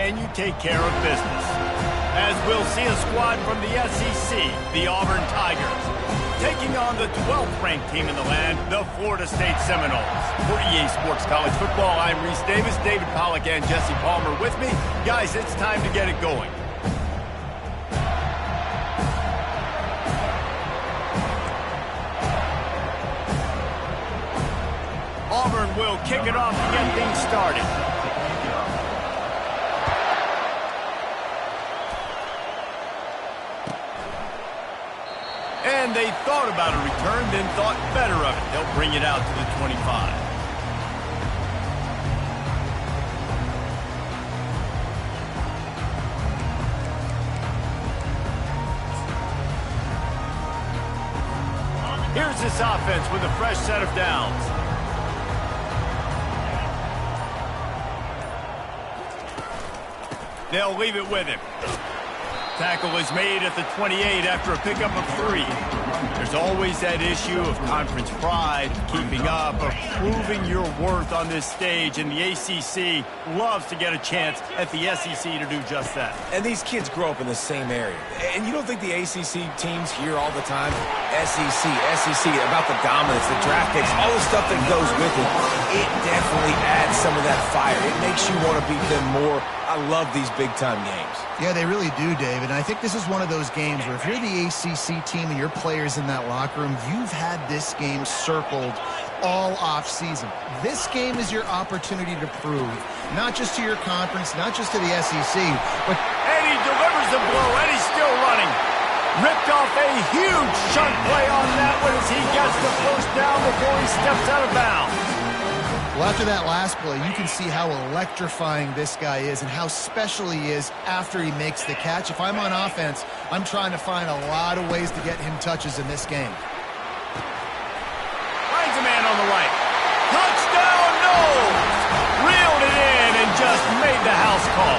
and you take care of business. As we'll see a squad from the SEC, the Auburn Tigers, taking on the 12th-ranked team in the land, the Florida State Seminoles. For EA Sports College Football, I'm Reese Davis, David Pollack, and Jesse Palmer with me. Guys, it's time to get it going. Auburn will kick it off to get things started. And they thought about a return, then thought better of it. They'll bring it out to the 25. Here's this offense with a fresh set of downs. They'll leave it with him. Tackle is made at the 28 after a pickup of 3. There's always that issue of conference pride, keeping up, of proving your worth on this stage, and the ACC loves to get a chance at the SEC to do just that. And these kids grow up in the same area. And you don't think the ACC teams hear all the time, SEC, about the dominance, the draft picks, all the stuff that goes with it. It definitely adds some of that fire. It makes you want to beat them more. I love these big-time games. Yeah, they really do, David. And I think this is one of those games where if you're the ACC team and your players in that locker room, you've had this game circled all off-season. This game is your opportunity to prove, not just to your conference, not just to the SEC, but... And he delivers the blow, and he's still running. Ripped off a huge chunk play on that one as he gets the first down before he steps out of bounds. Well, after that last play, you can see how electrifying this guy is and how special he is after he makes the catch. If I'm on offense, I'm trying to find a lot of ways to get him touches in this game. Finds a man on the right. Touchdown, no! Reeled it in and just made the house call.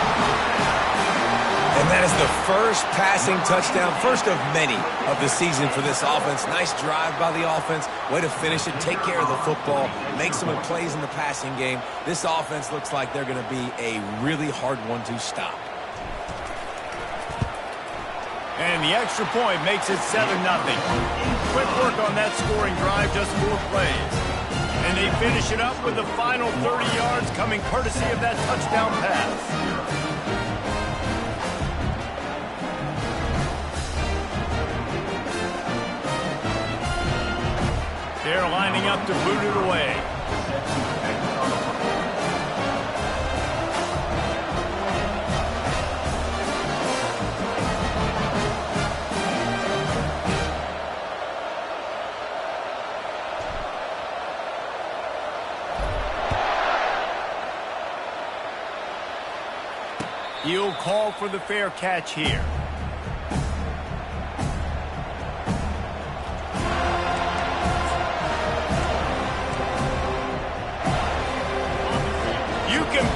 And that is the first passing touchdown, first of many of the season for this offense. Nice drive by the offense. Way to finish it, take care of the football, make some plays in the passing game. This offense looks like they're going to be a really hard one to stop. And the extra point makes it 7-0. Quick work on that scoring drive, just 4 plays. And they finish it up with the final 30 yards coming courtesy of that touchdown pass. They're lining up to boot it away. He'll call for the fair catch here.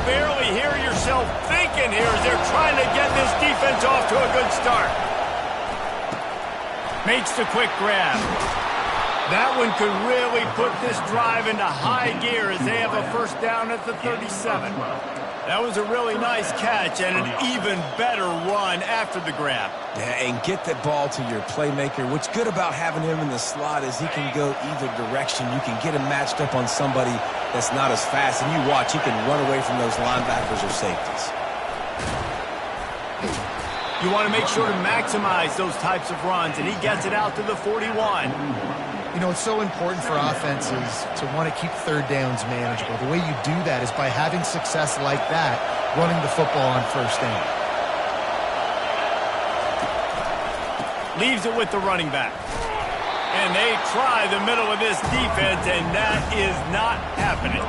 Barely hear yourself thinking here as they're trying to get this defense off to a good start. Makes the quick grab. That one could really put this drive into high gear as they have a first down at the 37. That was a really nice catch and an even better run after the grab. Yeah, and get the ball to your playmaker. What's good about having him in the slot is he can go either direction. You can get him matched up on somebody that's not as fast, and you watch, he can run away from those linebackers or safeties. You want to make sure to maximize those types of runs, and he gets it out to the 41. You know, it's so important for offenses to want to keep third downs manageable. The way you do that is by having success like that, running the football on first down. Leaves it with the running back. And they try the middle of this defense, and that is not happening.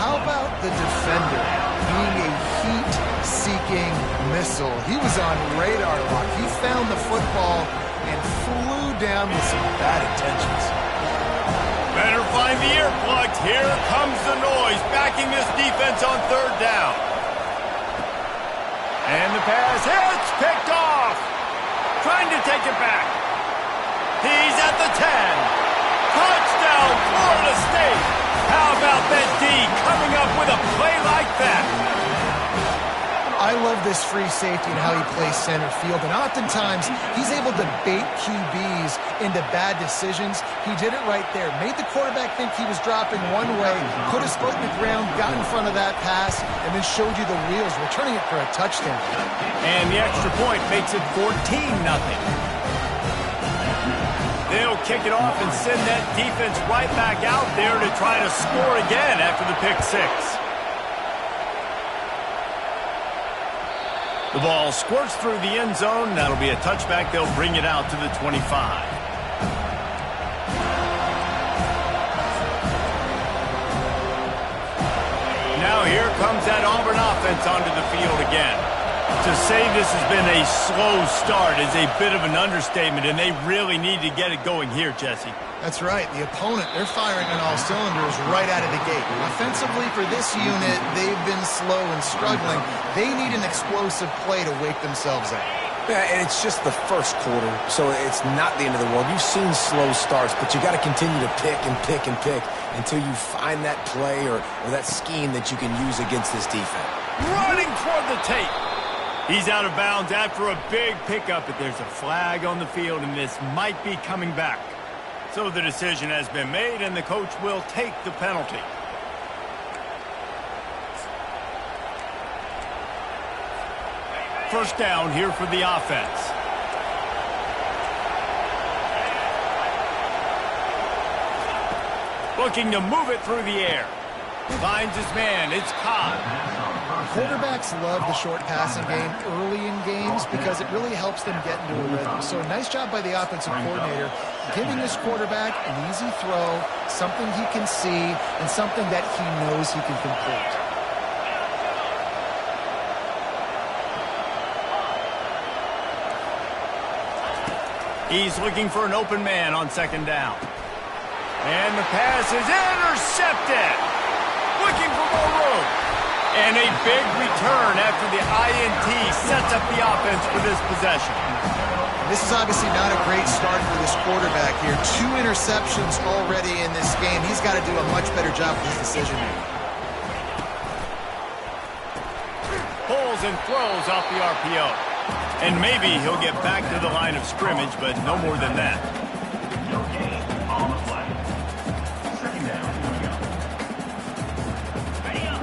How about the defender being a heat-seeking missile? He was on radar lock. He found the football and flew down with some bad intentions. Better find the earplugs. Here comes the noise, backing this defense on third down. And the pass hits, picked off. Trying to take it back. He's at the 10. Touchdown, Florida State. How about that D coming up with a play like that? I love this free safety and how he plays center field, and oftentimes he's able to bait QBs into bad decisions. He did it right there. Made the quarterback think he was dropping one way, put his foot in the ground, got in front of that pass, and then showed you the wheels, returning it for a touchdown. And the extra point makes it 14-0. They'll kick it off and send that defense right back out there to try to score again after the pick six. The ball squirts through the end zone. That'll be a touchback. They'll bring it out to the 25. Now here comes that Auburn offense onto the field again. To say this has been a slow start is a bit of an understatement, and they really need to get it going here, Jesse. That's right. The opponent, they're firing on all cylinders right out of the gate. Offensively, for this unit, they've been slow and struggling. They need an explosive play to wake themselves up. Yeah, and it's just the first quarter, so it's not the end of the world. You've seen slow starts, but you got to continue to pick and pick and pick until you find that play or that scheme that you can use against this defense. Running toward the tape. He's out of bounds after a big pickup, but there's a flag on the field, and this might be coming back. So the decision has been made, and the coach will take the penalty. First down here for the offense. Looking to move it through the air. Finds his man. It's caught. Quarterbacks love the short passing game early in games because it really helps them get into a rhythm. So nice job by the offensive coordinator giving his quarterback an easy throw, something he can see, and something that he knows he can complete. He's looking for an open man on second down. And the pass is intercepted. Looking for more room. And a big return after the INT sets up the offense for this possession. This is obviously not a great start for this quarterback here. 2 interceptions already in this game. He's got to do a much better job with his decision-making. Pulls and throws off the RPO. And maybe he'll get back to the line of scrimmage, but no more than that.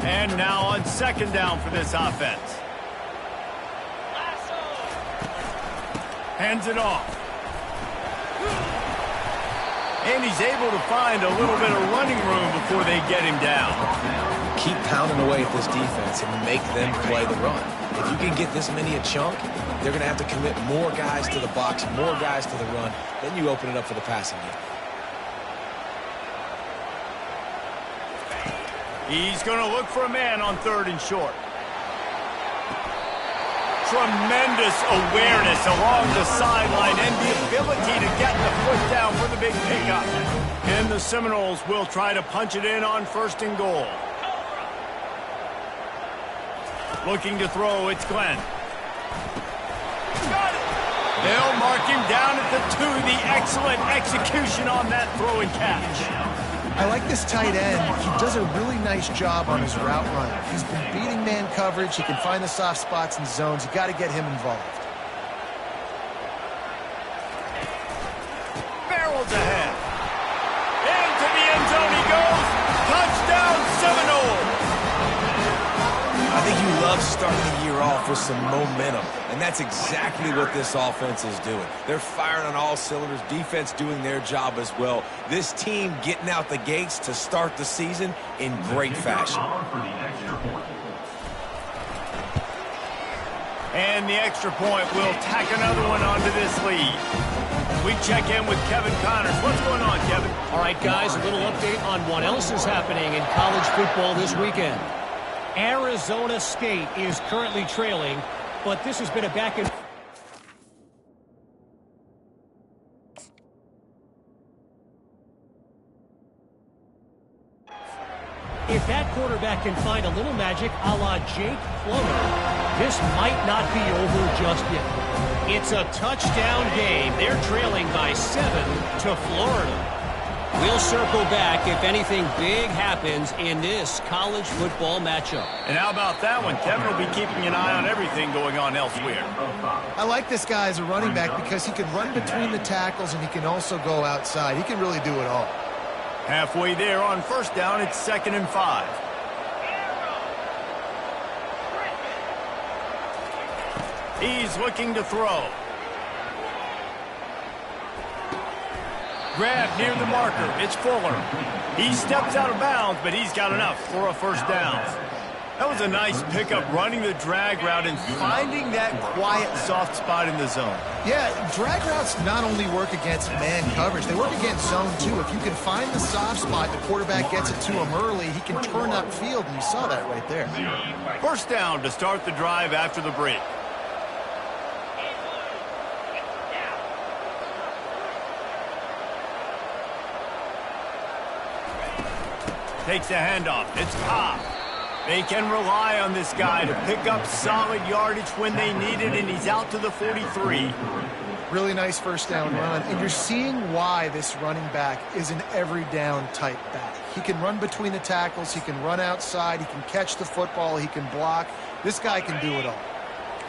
And now on second down for this offense. Hands it off. And he's able to find a little bit of running room before they get him down. Keep pounding away at this defense and make them play the run. If you can get this many a chunk, they're going to have to commit more guys to the box, more guys to the run. Then you open it up for the passing game. He's going to look for a man on third and short. Tremendous awareness along the sideline and the ability to get the foot down for the big pickup. And the Seminoles will try to punch it in on first and goal. Looking to throw, it's Glenn. Got it. They'll mark him down at the 2. The excellent execution on that throw and catch. I like this tight end. He does a really nice job on his route running. He's been beating man coverage. He can find the soft spots and zones. You got to get him involved. Barrels ahead. Into the end zone he goes. Touchdown Seminoles. I think you love starting the year off with some momentum, and that's exactly what this offense is doing. They're firing on all cylinders, defense doing their job as well. This team getting out the gates to start the season in great fashion. And the extra point will tack another one onto this lead. We check in with Kevin Connors. What's going on, Kevin? All right, guys, a little update on what else is happening in college football this weekend. Arizona State is currently trailing, but this has been a back and if that quarterback can find a little magic a la Jake Plummer, this might not be over just yet. It's a touchdown game. They're trailing by 7 to Florida. We'll circle back if anything big happens in this college football matchup. And how about that one? Kevin will be keeping an eye on everything going on elsewhere. I like this guy as a running back because he can run between the tackles and he can also go outside. He can really do it all. Halfway there on first down, it's 2nd and 5. He's looking to throw. Grab near the marker. It's Fuller. He steps out of bounds, but he's got enough for a first down. That was a nice pickup, running the drag route and finding that quiet, soft spot in the zone. Yeah, drag routes not only work against man coverage, they work against zone too. If you can find the soft spot, the quarterback gets it to him early, he can turn upfield, and you saw that right there. First down to start the drive after the break. Takes the handoff. It's Cobb. They can rely on this guy to pick up solid yardage when they need it, and he's out to the 43. Really nice first down run, and you're seeing why this running back is an every down type back. He can run between the tackles, he can run outside, he can catch the football, he can block. This guy can do it all.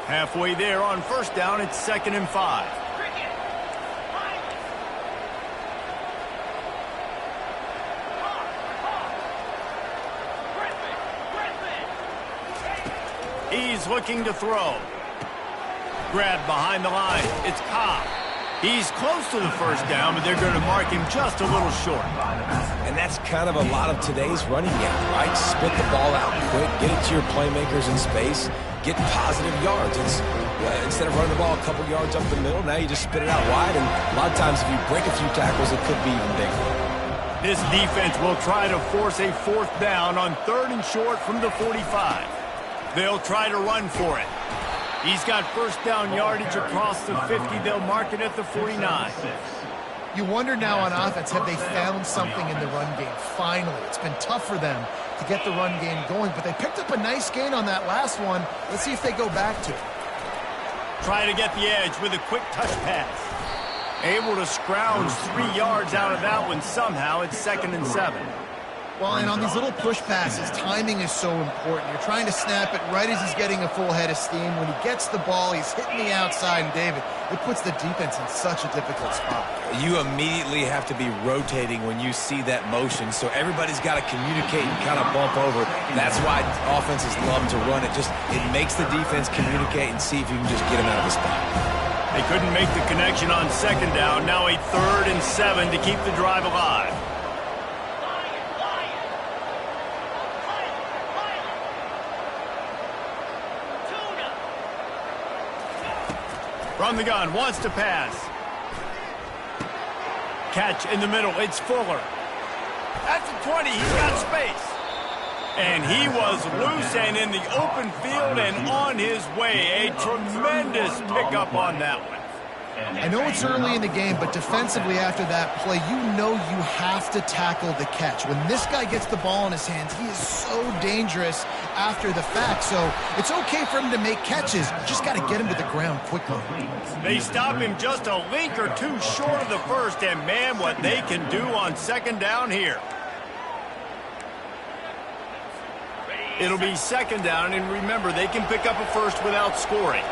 Halfway there on first down, it's 2nd and 5. He's looking to throw. Grabbed behind the line. It's Cobb. He's close to the first down, but they're going to mark him just a little short. And that's kind of a lot of today's running game, right? Spit the ball out quick, get it to your playmakers in space, get positive yards. Instead of running the ball a couple yards up the middle, now you just spit it out wide, and a lot of times if you break a few tackles, it could be even bigger. This defense will try to force a 4th down on 3rd and short from the 45. They'll try to run for it. He's got first down yardage across the 50. They'll mark it at the 49. You wonder now on offense, have they found something in the run game? Finally, it's been tough for them to get the run game going, but they picked up a nice gain on that last one. Let's see if they go back to it. Try to get the edge with a quick touch pass. Able to scrounge 3 yards out of that one somehow. It's 2nd and 7. Well, and on these little push passes, timing is so important. You're trying to snap it right as he's getting a full head of steam. When he gets the ball, he's hitting the outside, and David, it puts the defense in such a difficult spot. You immediately have to be rotating when you see that motion, so everybody's got to communicate and kind of bump over. That's why offenses love to run it. It makes the defense communicate and see if you can just get him out of the spot. They couldn't make the connection on 2nd down. Now a 3rd and 7 to keep the drive alive. From the gun, wants to pass. Catch in the middle, it's Fuller. At the 20, he's got space. And he was loose and in the open field and on his way. A tremendous pickup on that one. I know it's early in the game, but defensively after that play, you know you have to tackle the catch. When this guy gets the ball in his hands, he is so dangerous after the fact. So it's okay for him to make catches. Just got to get him to the ground quickly. They stop him just a link or two short of the first, and man, what they can do on 2nd down here. It'll be 2nd down, and remember, they can pick up a first without scoring.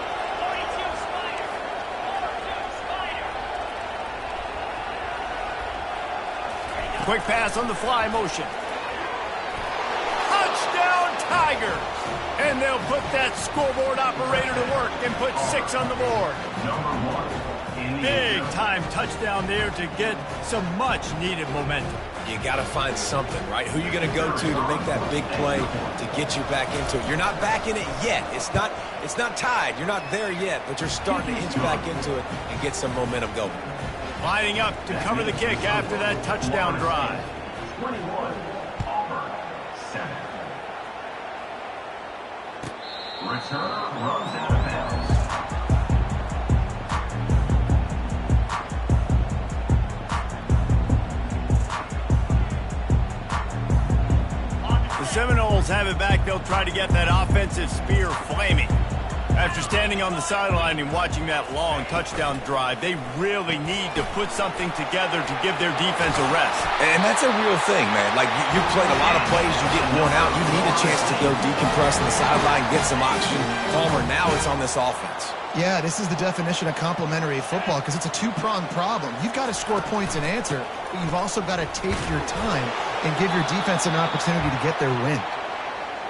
Quick pass on the fly motion. Touchdown Tigers! And they'll put that scoreboard operator to work and put 6 on the board. Big time touchdown there to get some much needed momentum. You got to find something, right? Who are you going to go to make that big play to get you back into it? You're not back in it yet. It's not tied. You're not there yet, but you're starting to inch back into it and get some momentum going. Lining up to cover the kick after that touchdown drive. 21, Auburn, 7. Return runs out of bounds. The Seminoles have it back. They'll try to get that offensive spear flaming. After standing standing on the sideline and watching that long touchdown drive, they really need to put something together to give their defense a rest. And that's a real thing, man. Like, you played a lot of plays, you get worn out, you need a chance to go decompress on the sideline, get some oxygen. Palmer, now it's on this offense. Yeah, this is the definition of complementary football because it's a two-pronged problem. You've got to score points and answer, but you've also got to take your time and give your defense an opportunity to get their win.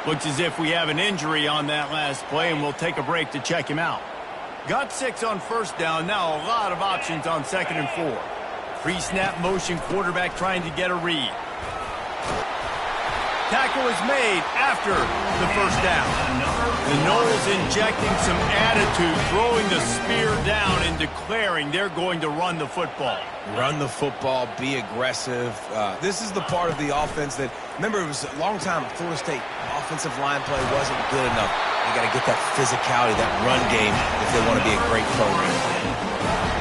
Looks as if we have an injury on that last play, and we'll take a break to check him out. Got 6 on first down. Now a lot of options on 2nd and 4. Pre-snap motion, quarterback trying to get a read. Tackle is made after the first down. The Noles injecting some attitude, throwing the spear down and declaring they're going to run the football. Run the football, be aggressive. This is the part of the offense that, remember, it was a long time Florida State offensive line play wasn't good enough. They got to get that physicality, that run game, if they want to be a great program.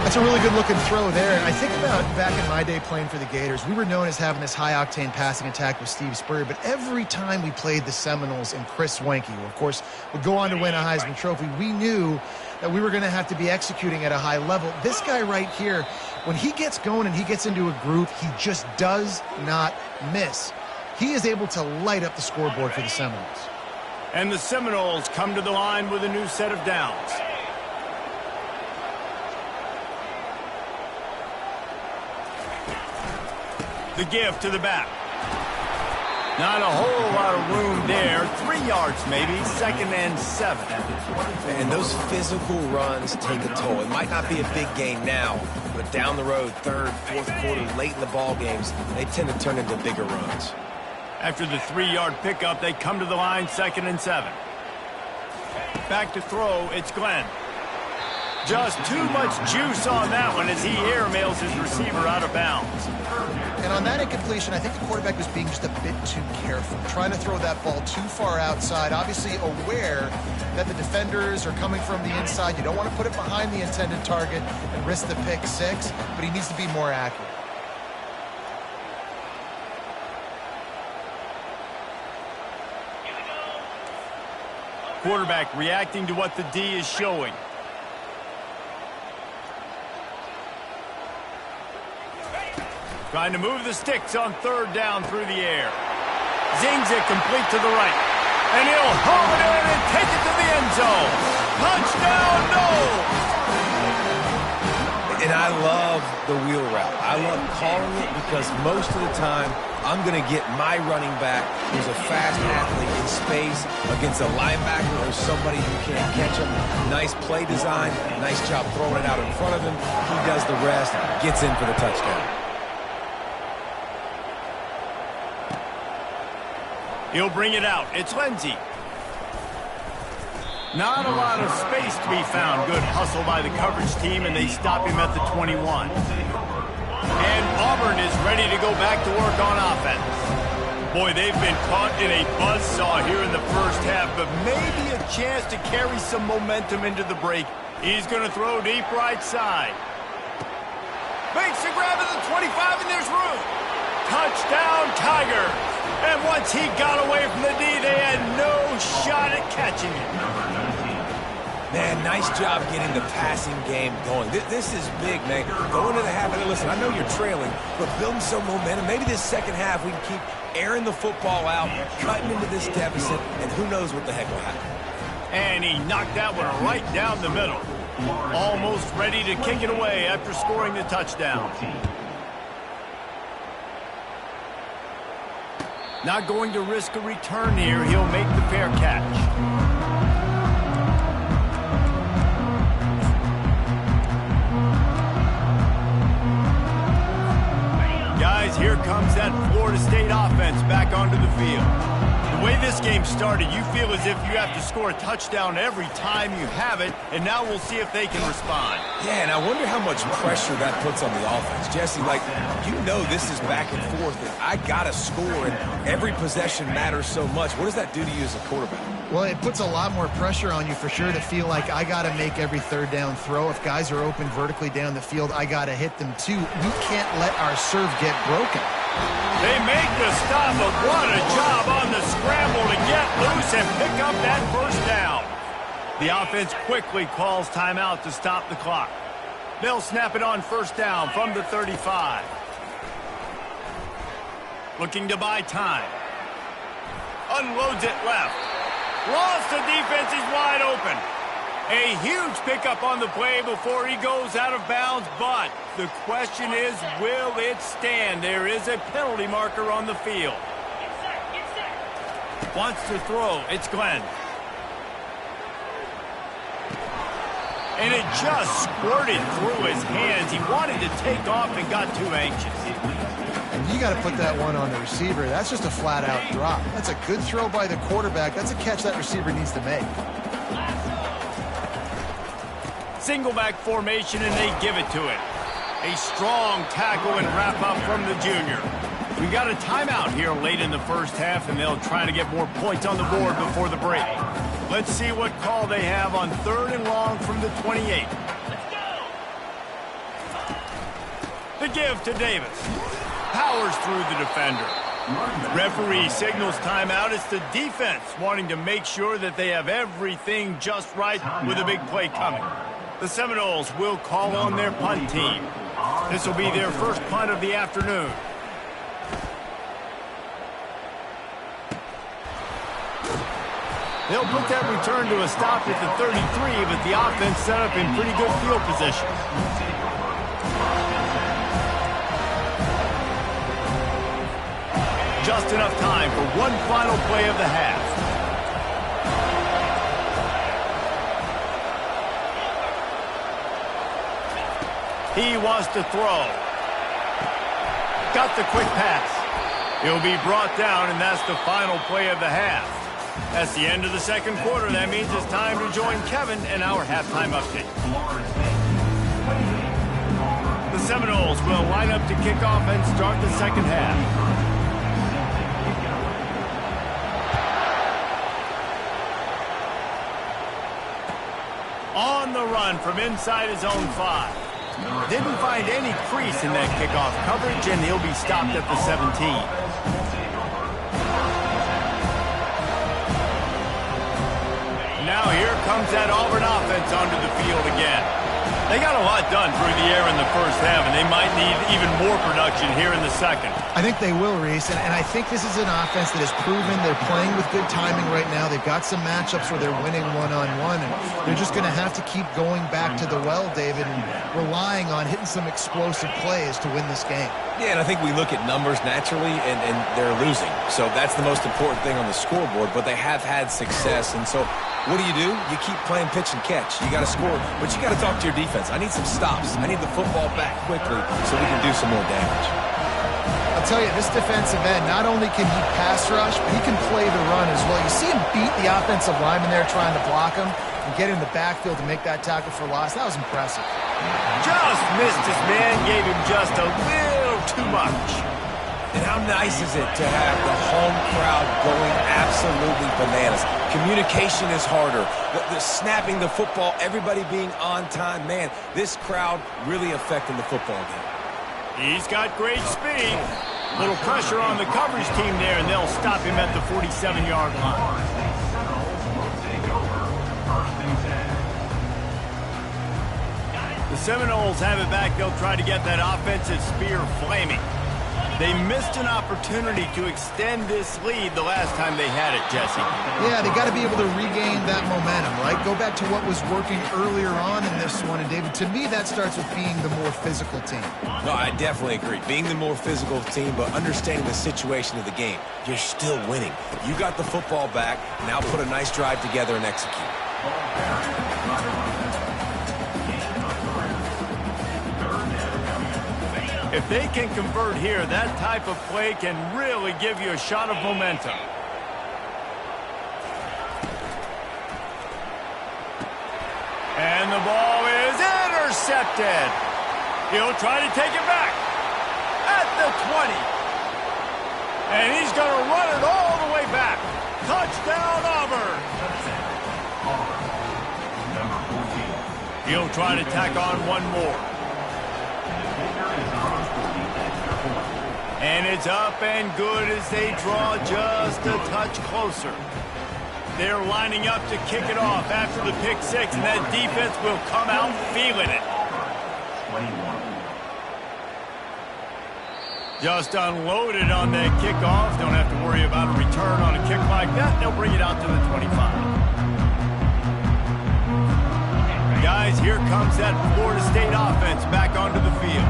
That's a really good-looking throw there. And I think about back in my day playing for the Gators, we were known as having this high-octane passing attack with Steve Spurrier, but every time we played the Seminoles and Chris Wenke, who, of course, would go on to win a Heisman Trophy, we knew that we were going to have to be executing at a high level. This guy right here, when he gets going and he gets into a groove, he just does not miss. He is able to light up the scoreboard for the Seminoles. And the Seminoles come to the line with a new set of downs. The give to the back. Not a whole lot of room there. 3 yards maybe. 2nd and 7. And those physical runs take a toll. It might not be a big gain now, but down the road, 3rd, 4th quarter, late in the ball games, they tend to turn into bigger runs. After the 3-yard pickup, they come to the line, 2nd and 7. Back to throw, it's Glenn. Just too much juice on that one as he airmails his receiver out of bounds. And on that incompletion, I think the quarterback was being just a bit too careful, trying to throw that ball too far outside, obviously aware that the defenders are coming from the inside. You don't want to put it behind the intended target and risk the pick 6, but he needs to be more accurate. Quarterback reacting to what the D is showing. Trying to move the sticks on 3rd down through the air. Zings it complete to the right. And he'll haul it in and take it to the end zone. Touchdown, Noles! And I love the wheel route. I love calling it because most of the time, I'm going to get my running back who's a fast athlete in space against a linebacker or somebody who can't catch him. Nice play design. Nice job throwing it out in front of him. He does the rest, gets in for the touchdown. He'll bring it out. It's Lindsey. Not a lot of space to be found. Good hustle by the coverage team, and they stop him at the 21. And Auburn is ready to go back to work on offense. Boy, they've been caught in a buzzsaw here in the first half, but maybe a chance to carry some momentum into the break. He's going to throw deep right side. Makes the grab at the 25, and there's room. Touchdown, Tigers. And once he got away from the D, they had no shot at catching him. Man, nice job getting the passing game going. This is big, man. Go into the half, and listen, I know you're trailing, but building some momentum. Maybe this second half we can keep airing the football out, cutting into this deficit, and who knows what the heck will happen. And he knocked that one right down the middle. Almost ready to kick it away after scoring the touchdown. Not going to risk a return here. He'll make the fair catch. Guys, here comes that Florida State offense back onto the field. The way this game started, you feel as if you have to score a touchdown every time you have it, and now we'll see if they can respond. Yeah, and I wonder how much pressure that puts on the offense. Jesse, like, you know this is back and forth, and I got to score, and every possession matters so much. What does that do to you as a quarterback? Well, it puts a lot more pressure on you for sure to feel like I got to make every 3rd down throw. If guys are open vertically down the field, I got to hit them too. We can't let our serve get broken. They make the stop, but what a job on the scramble to get loose and pick up that first down. The offense quickly calls timeout to stop the clock. They'll snap it on first down from the 35. Looking to buy time. Unloads it left. Lost, the defense is wide open. A huge pickup on the play before he goes out of bounds, but the question is, will it stand? There is a penalty marker on the field. Wants to throw. It's Glenn. And it just squirted through his hands. He wanted to take off and got too anxious. And you got to put that one on the receiver. That's just a flat-out drop. That's a good throw by the quarterback. That's a catch that receiver needs to make. Single back formation, and they give it to it. A strong tackle and wrap-up from the junior. We got a timeout here late in the first half, and they'll try to get more points on the board before the break. Let's see what call they have on 3rd and long from the 28. The give to Davis. Powers through the defender. Referee signals timeout. It's the defense wanting to make sure that they have everything just right with a big play coming. The Seminoles will call on their punt team. This will be their first punt of the afternoon. They'll put that return to a stop at the 33, but the offense set up in pretty good field position. Just enough time for one final play of the half. He wants to throw. Got the quick pass. He'll be brought down, and that's the final play of the half. That's the end of the second quarter. That means it's time to join Kevin and our halftime update. The Seminoles will line up to kick off and start the second half. On the run from inside his own 5. Didn't find any crease in that kickoff coverage, and he'll be stopped at the 17. Now here comes that Auburn offense onto the field again. They got a lot done through the air in the first half, and they might need even more production here in the second. I think they will, Reese, and I think this is an offense that has proven they're playing with good timing right now. They've got some matchups where they're winning one-on-one, and they're just going to have to keep going back to the well, David, and relying on hitting some explosive plays to win this game. Yeah, and I think we look at numbers naturally, and they're losing. So that's the most important thing on the scoreboard, but they have had success, and so what do? You keep playing pitch and catch. You got to score, but you got to talk to your defense. I need some stops. I need the football back quickly so we can do some more damage. I'll tell you, this defensive end, not only can he pass rush, but he can play the run as well. You see him beat the offensive lineman there trying to block him and get in the backfield to make that tackle for loss. That was impressive. Just missed his man, gave him just a little too much. And how nice is it to have the home crowd going absolutely bananas? Communication is harder. The snapping the football, everybody being on time. Man, this crowd really affecting the football game. He's got great speed. Little pressure on the coverage team there, and they'll stop him at the 47-yard line. The Seminoles have it back. They'll try to get that offensive spear flaming. They missed an opportunity to extend this lead the last time they had it, Jesse. Yeah, they got to be able to regain that momentum, right? Go back to what was working earlier on in this one. And, David, to me, that starts with being the more physical team. No, I definitely agree. Being the more physical team, but understanding the situation of the game. You're still winning. You got the football back. Now put a nice drive together and execute. If they can convert here, that type of play can really give you a shot of momentum. And the ball is intercepted. He'll try to take it back at the 20. And he's going to run it all the way back. Touchdown, Auburn. He'll try to tack on one more. And it's up and good as they draw just a touch closer. They're lining up to kick it off after the pick six, and that defense will come out feeling it. 21. Just unloaded on that kickoff. Don't have to worry about a return on a kick like that. They'll bring it out to the 25. Guys, here comes that Florida State offense back onto the field.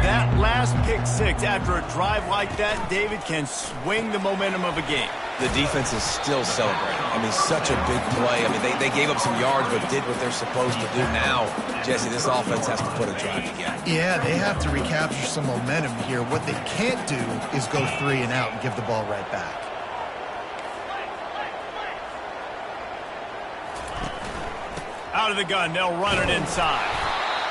That last pick six after a drive like that, David, can swing the momentum of a game. The defense is still celebrating. I mean, such a big play. I mean, they gave up some yards but did what they're supposed to do. Now, Jesse, this offense has to put a drive together. Yeah, they have to recapture some momentum here. What they can't do is go 3 and out and give the ball right back. Out of the gun, they'll run it inside.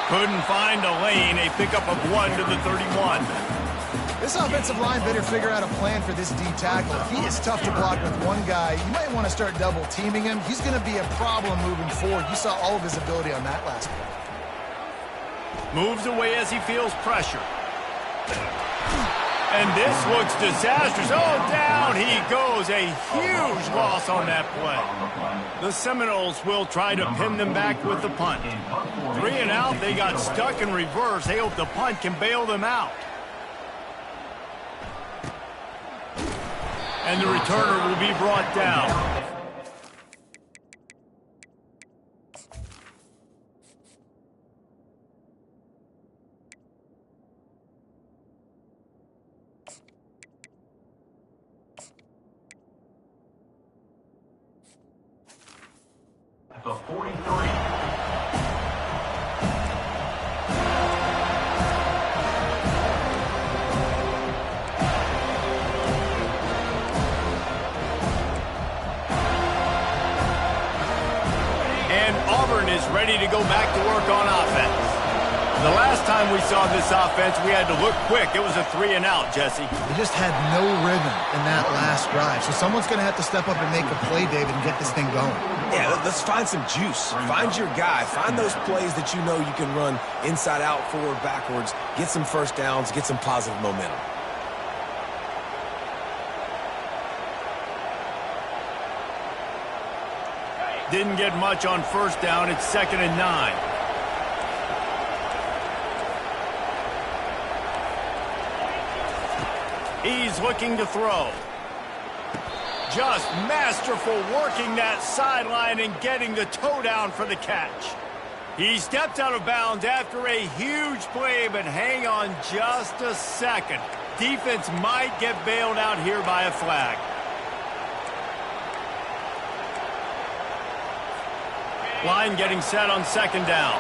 Couldn't find a lane. A pickup of 1 to the 31. This offensive line better figure out a plan for this D tackle. If he is tough to block with one guy, you might want to start double teaming him. He's going to be a problem moving forward. You saw all of his ability on that last play. Moves away as he feels pressure. And this looks disastrous. Oh, down he goes. A huge loss on that play. The Seminoles will try to pin them back with the punt. 3 and out. They got stuck in reverse. They hope the punt can bail them out. And the returner will be brought down. The 43. Auburn is ready to go back to work on offense. The last time we saw this offense, we had to look quick. It was a 3 and out, Jesse. They just had no rhythm in that last drive. So someone's going to have to step up and make a play, David, and get this thing going. Yeah, let's find some juice. Find your guy. Find those plays that you know you can run inside out, forward, backwards. Get some first downs. Get some positive momentum. Didn't get much on first down. It's 2nd and 9. He's looking to throw. Just masterful working that sideline and getting the toe down for the catch. He stepped out of bounds after a huge play, but hang on just a second. Defense might get bailed out here by a flag. Line getting set on 2nd down.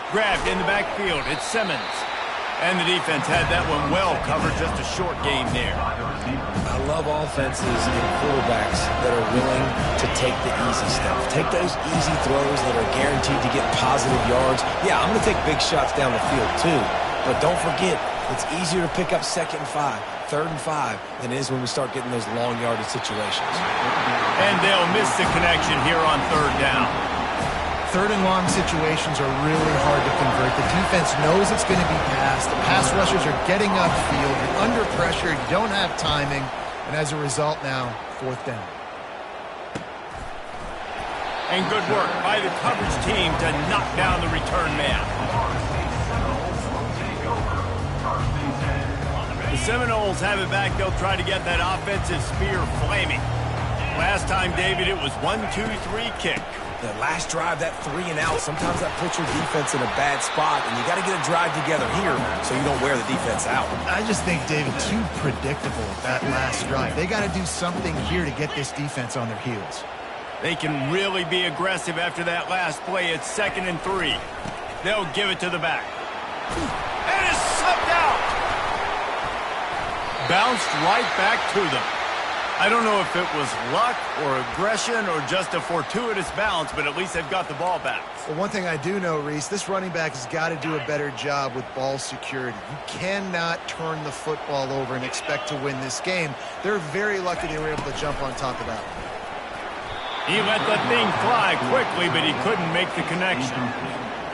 Grabbed in the backfield. It's Simmons. And the defense had that one well covered. Just a short game there. I love offenses and quarterbacks that are willing to take the easy stuff. Take those easy throws that are guaranteed to get positive yards. Yeah, I'm going to take big shots down the field too. But don't forget, it's easier to pick up 2nd and 5. 3rd and 5 than it is when we start getting those long yardage situations. And they'll miss the connection here on 3rd down. 3rd and long situations are really hard to convert. The defense knows it's going to be passed. The pass rushers are getting upfield. You're under pressure. You don't have timing. And as a result now, 4th down. And good work by the coverage team to knock down the return man. The Seminoles have it back. They'll try to get that offensive spear flaming. Last time, David, it was 1-2-3 kick. The last drive, that 3 and out, sometimes that puts your defense in a bad spot, and you got to get a drive together here so you don't wear the defense out. I just think, David, too predictable that last drive. They got to do something here to get this defense on their heels. They can really be aggressive after that last play. It's 2nd and 3. They'll give it to the back. And it's slipped out. Bounced right back to them. I don't know if it was luck or aggression or just a fortuitous bounce, but at least they've got the ball back. Well, one thing I do know, Reese, this running back has got to do a better job with ball security. You cannot turn the football over and expect to win this game. They're very lucky they were able to jump on top of that one. He let the thing fly quickly, but he couldn't make the connection.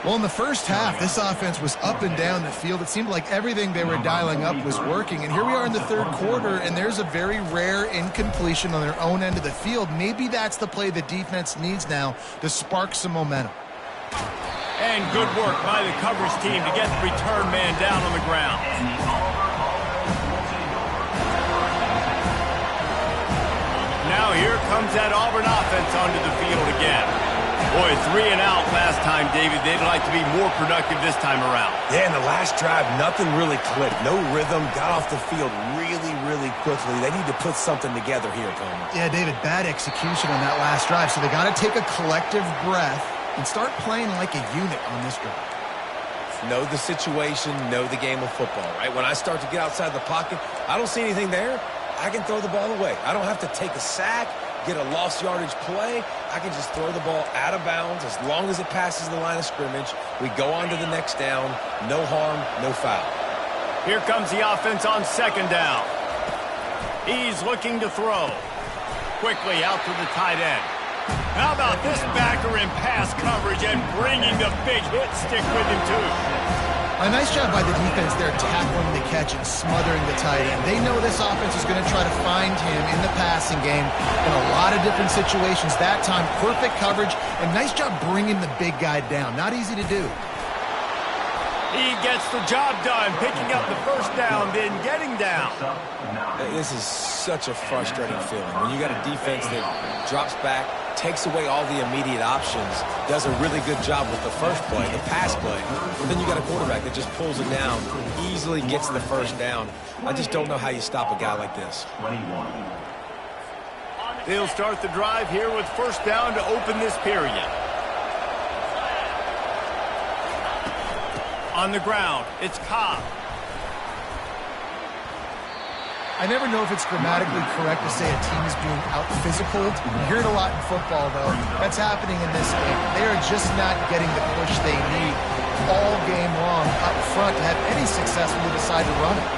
Well, in the first half, this offense was up and down the field. It seemed like everything they were dialing up was working. And here we are in the third quarter, and there's a very rare incompletion on their own end of the field. Maybe that's the play the defense needs now to spark some momentum. And good work by the coverage team to get the return man down on the ground. Now here comes that Auburn offense onto the field again. Boy, 3 and out last time, David. They'd like to be more productive this time around. Yeah, in the last drive, nothing really clicked. No rhythm, got off the field really, really quickly. They need to put something together here, Coleman. Yeah, David, bad execution on that last drive. So they got to take a collective breath and start playing like a unit on this drive. Know the situation, know the game of football, right? When I start to get outside the pocket, I don't see anything there, I can throw the ball away. I don't have to take a sack, get a lost yardage play. I can just throw the ball out of bounds as long as it passes the line of scrimmage. We go on to the next down. No harm, no foul. Here comes the offense on second down. He's looking to throw. Quickly out to the tight end. How about this backer in pass coverage and bringing the big hit stick with him, too? A nice job by the defense there tackling the catch and smothering the tight end. They know this offense is going to try to find him in the passing game in a lot of different situations. That time, perfect coverage, and nice job bringing the big guy down. Not easy to do. He gets the job done, picking up the first down, then getting down. This is such a frustrating feeling. When you got a defense that drops back, takes away all the immediate options, does a really good job with the first play, the pass play, but then you got a quarterback that just pulls it down, easily gets the first down. I just don't know how you stop a guy like this. They'll start the drive here with first down to open this period. On the ground, it's Cobb. I never know if it's grammatically correct to say a team is being out-physicaled. You hear it a lot in football, though. That's happening in this game. They are just not getting the push they need all game long up front to have any success when they decide to run it.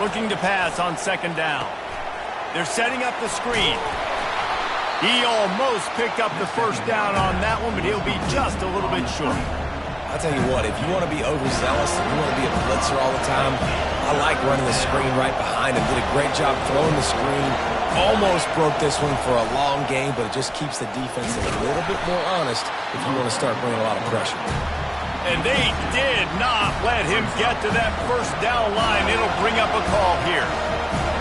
Looking to pass on second down. They're setting up the screen. He almost picked up the first down on that one, but he'll be just a little bit short. I'll tell you what, if you want to be overzealous and you want to be a blitzer all the time, I like running the screen right behind him. Did a great job throwing the screen. Almost broke this one for a long game, but it just keeps the defense a little bit more honest if you want to start bringing a lot of pressure. And they did not let him get to that first down line. It'll bring up a call here.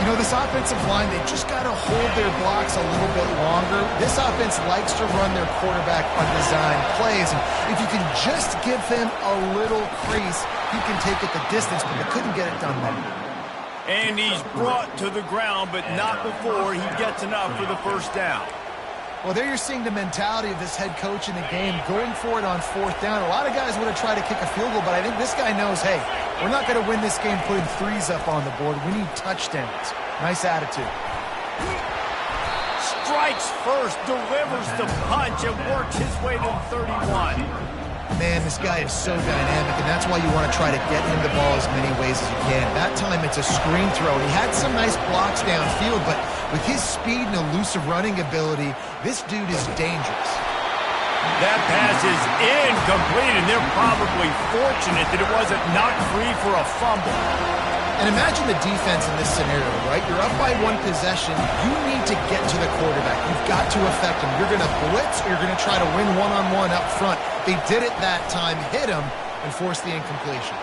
You know, this offensive line, they just got to hold their blocks a little bit longer. This offense likes to run their quarterback on design plays. And if you can just give him a little crease, he can take it the distance, but they couldn't get it done there. And he's brought to the ground, but not before he gets enough for the first down. Well, there you're seeing the mentality of this head coach in the game, going for it on fourth down. A lot of guys would have tried to kick a field goal, but I think this guy knows, hey, we're not going to win this game putting threes up on the board. We need touchdowns. Nice attitude. Strikes first, delivers the punch, and works his way to the 31. Man, this guy is so dynamic, and that's why you want to try to get him the ball as many ways as you can. That time, it's a screen throw. He had some nice blocks downfield, but with his speed and elusive running ability, this dude is dangerous. That pass is incomplete, and they're probably fortunate that it wasn't knocked free for a fumble. And imagine the defense in this scenario, right? You're up by one possession. You need to get to the quarterback. You've got to affect him. You're going to blitz, or you're going to try to win one-on-one up front. They did it that time, hit him, and forced the incompletion.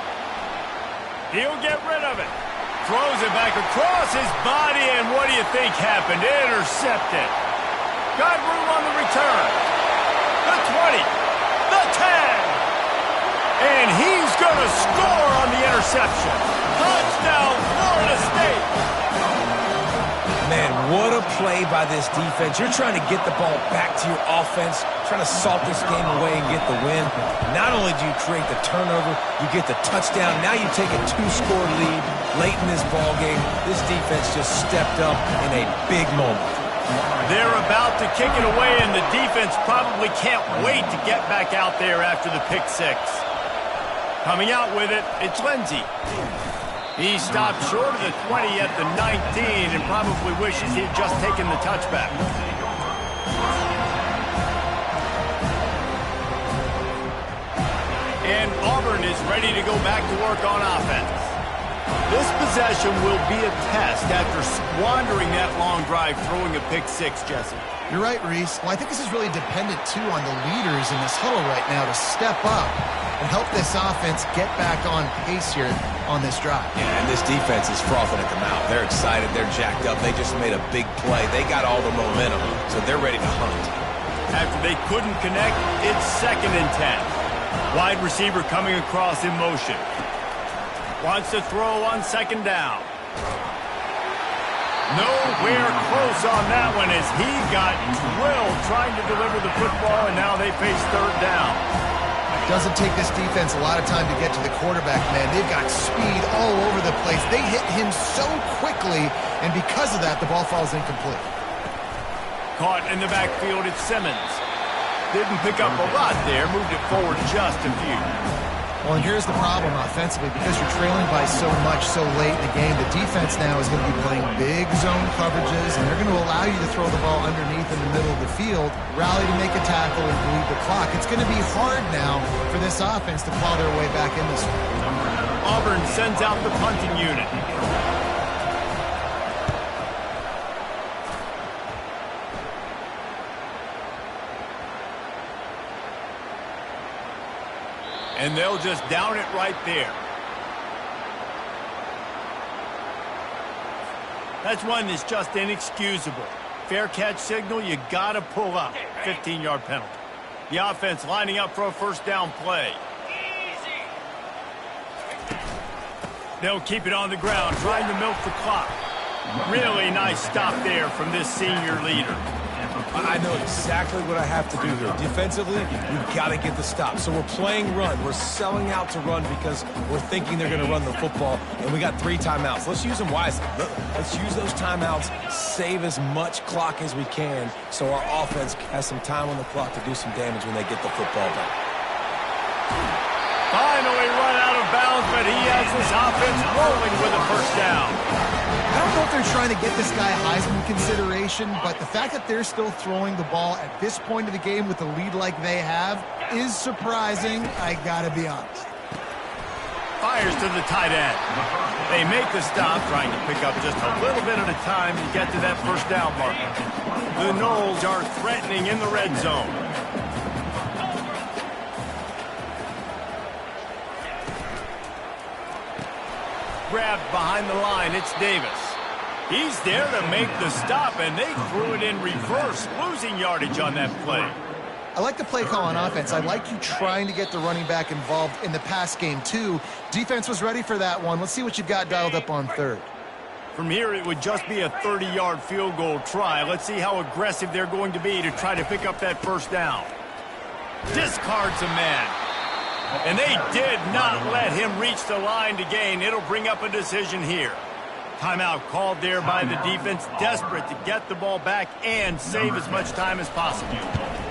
He'll get rid of it. Throws it back across his body, and what do you think happened? Intercepted. Got room on the return. The 20. The 10. And he's going to score on the interception. Touchdown, Florida State. Man, what a play by this defense. You're trying to get the ball back to your offense, trying to salt this game away and get the win. Not only do you create the turnover, you get the touchdown. Now you take a 2-score lead late in this ball game. This defense just stepped up in a big moment. They're about to kick it away, and the defense probably can't wait to get back out there after the pick six. Coming out with it, it's Lindsey. He stopped short of the 20 at the 19 and probably wishes he had just taken the touchback. And Auburn is ready to go back to work on offense. This possession will be a test after squandering that long drive throwing a pick six, Jesse. You're right, Reese. Well, I think this is really dependent, too, on the leaders in this huddle right now to step up and help this offense get back on pace here on this drive. Yeah, and this defense is frothing at the mouth. They're excited. They're jacked up. They just made a big play. They got all the momentum, so they're ready to hunt. After they couldn't connect, it's 2nd and 10. Wide receiver coming across in motion. Wants to throw on 2nd down. Nowhere close on that one as he got drilled trying to deliver the football, and now they face 3rd down. Doesn't take this defense a lot of time to get to the quarterback, man. They've got speed all over the place. They hit him so quickly, and because of that, the ball falls incomplete. Caught in the backfield, it's Simmons. Didn't pick up a lot there, moved it forward just a few. Well, and here's the problem offensively. Because you're trailing by so much so late in the game, the defense now is going to be playing big zone coverages, and they're going to allow you to throw the ball underneath in the middle of the field, rally to make a tackle, and bleed the clock. It's going to be hard now for this offense to claw their way back in this one. Auburn sends out the punting unit. And they'll just down it right there. That's one that's just inexcusable. Fair catch signal, you got to pull up. 15-yard penalty. The offense lining up for a 1st down play. They'll keep it on the ground, trying to milk the clock. Really nice stop there from this senior leader. I know exactly what I have to do here. Defensively, we've got to get the stop. So we're playing run. We're selling out to run because we're thinking they're going to run the football, and we got 3 timeouts. Let's use them wisely. Let's use those timeouts, save as much clock as we can so our offense has some time on the clock to do some damage when they get the football back. Finally run out of bounds, but he has this offense rolling with a 1st down. I don't know if they're trying to get this guy Heisman consideration, but the fact that they're still throwing the ball at this point of the game with a lead like they have is surprising, I gotta be honest. Fires to the tight end. They make the stop, trying to pick up just a little bit at a time to get to that 1st down mark. The Noles are threatening in the red zone. Grabbed behind the line, it's Davis. He's there to make the stop, and they threw it in reverse, losing yardage on that play. I like the play call on offense. I like you trying to get the running back involved in the pass game, too. Defense was ready for that one. Let's see what you've got dialed up on 3rd. From here, it would just be a 30-yard field goal try. Let's see how aggressive they're going to be to try to pick up that 1st down. Discards a man. And they did not let him reach the line to gain. It'll bring up a decision here. Timeout called there by the defense, desperate to get the ball back and save as much time as possible.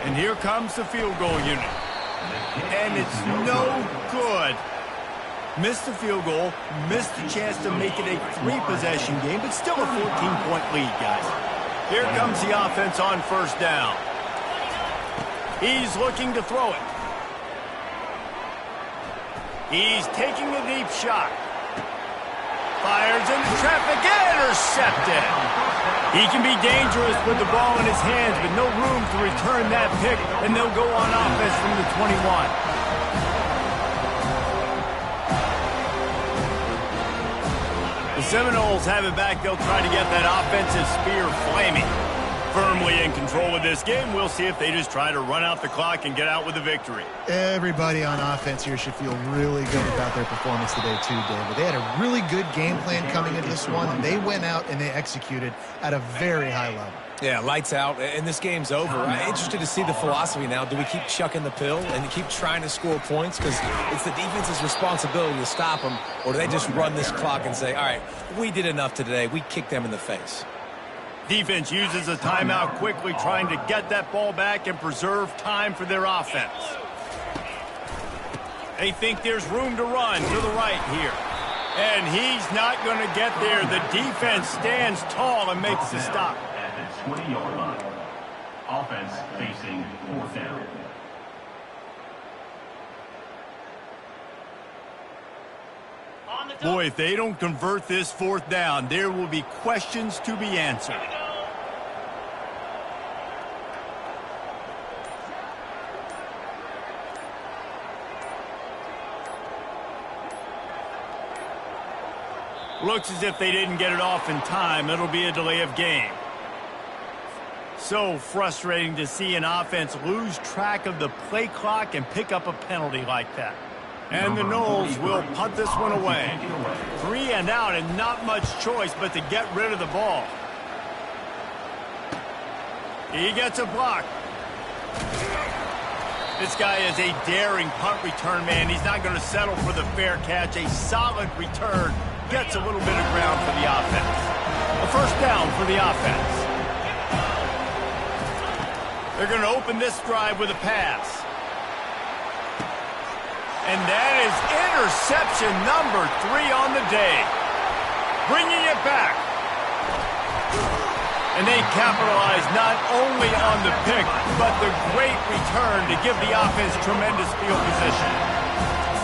And here comes the field goal unit. And it's no good. Missed the field goal, missed the chance to make it a 3-possession game, but still a 14-point lead, guys. Here comes the offense on 1st down. He's looking to throw it. He's taking a deep shot. Fires into traffic, intercepted. He can be dangerous with the ball in his hands, but no room to return that pick, and they'll go on offense from the 21. The Seminoles have it back. They'll try to get that offensive spear flaming. Firmly in control of this game. We'll see if they just try to run out the clock and get out with a victory. Everybody on offense here should feel really good about their performance today too, David. They had a really good game plan coming into this one, and they went out and they executed at a very high level. Yeah, lights out, and this game's over. I'm interested to see the philosophy now. Do we keep chucking the pill and keep trying to score points? Because it's the defense's responsibility to stop them, or do they just run this clock and say, all right, we did enough today. We kicked them in the face. Defense uses a timeout quickly, trying to get that ball back and preserve time for their offense. They think there's room to run to the right here. And he's not going to get there. The defense stands tall and makes the stop. At the 20-yard line. Offense facing 4th down. Boy, if they don't convert this fourth down, there will be questions to be answered. Looks as if they didn't get it off in time. It'll be a delay of game. So frustrating to see an offense lose track of the play clock and pick up a penalty like that. And the Noles will punt this one away. 3 and out and not much choice but to get rid of the ball. He gets a block. This guy is a daring punt return man. He's not going to settle for the fair catch. A solid return. Gets a little bit of ground for the offense. A first down for the offense. They're going to open this drive with a pass. And that is interception number 3 on the day. Bringing it back. And they capitalize not only on the pick, but the great return to give the offense tremendous field position.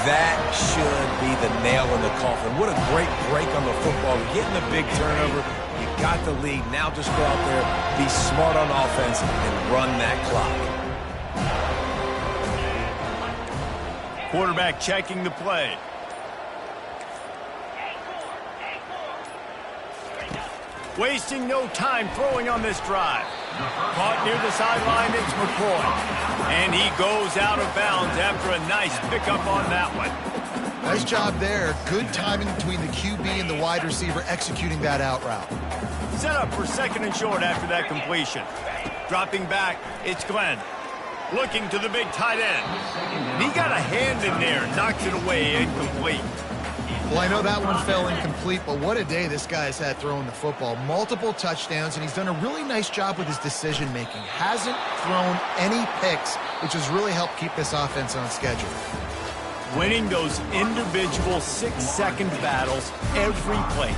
That should be the nail in the coffin. What a great break on the football. Getting the big turnover. You got the lead. Now just go out there, be smart on offense, and run that clock. Quarterback checking the play. Wasting no time throwing on this drive. Caught near the sideline, it's McCoy. And he goes out of bounds after a nice pickup on that one. Nice job there. Good timing between the QB and the wide receiver executing that out route. Set up for 2nd and short after that completion. Dropping back, it's Glenn. Looking to the big tight end. And he got a hand in there, knocks it away, incomplete. Well, I know that one fell incomplete, but what a day this guy's had throwing the football. Multiple touchdowns, and he's done a really nice job with his decision-making. Hasn't thrown any picks, which has really helped keep this offense on schedule. Winning those individual 6-second battles every play.